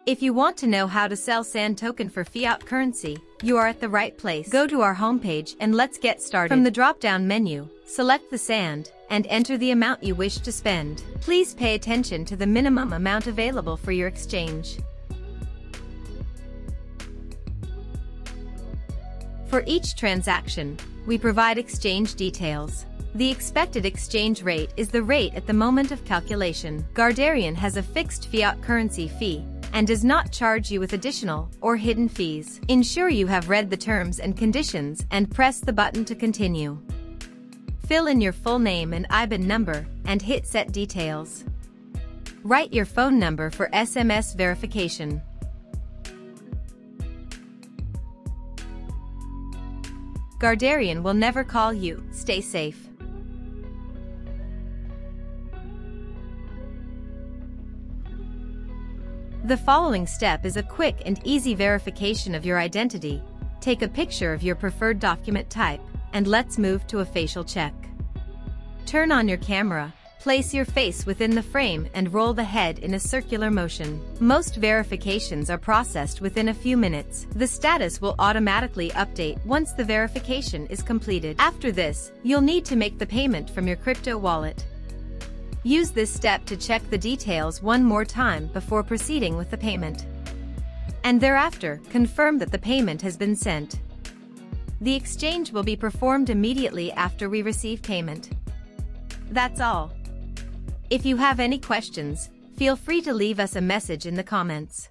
If you want to know how to sell Sand token for fiat currency, you are at the right place. Go to our homepage and let's get started. From the drop-down menu, select the Sand and enter the amount you wish to spend. Please pay attention to the minimum amount available for your exchange. For each transaction, we provide exchange details. The expected exchange rate is the rate at the moment of calculation. Guardarian has a fixed fiat currency fee and does not charge you with additional or hidden fees. Ensure you have read the terms and conditions and press the button to continue. Fill in your full name and IBAN number and hit Set Details. Write your phone number for SMS verification. Guardarian will never call you. Stay safe. The following step is a quick and easy verification of your identity. Take a picture of your preferred document type, and let's move to a facial check. Turn on your camera, place your face within the frame and roll the head in a circular motion. Most verifications are processed within a few minutes. The status will automatically update once the verification is completed. After this, you'll need to make the payment from your crypto wallet. Use this step to check the details one more time before proceeding with the payment. And thereafter, confirm that the payment has been sent. The exchange will be performed immediately after we receive payment. That's all. If you have any questions, feel free to leave us a message in the comments.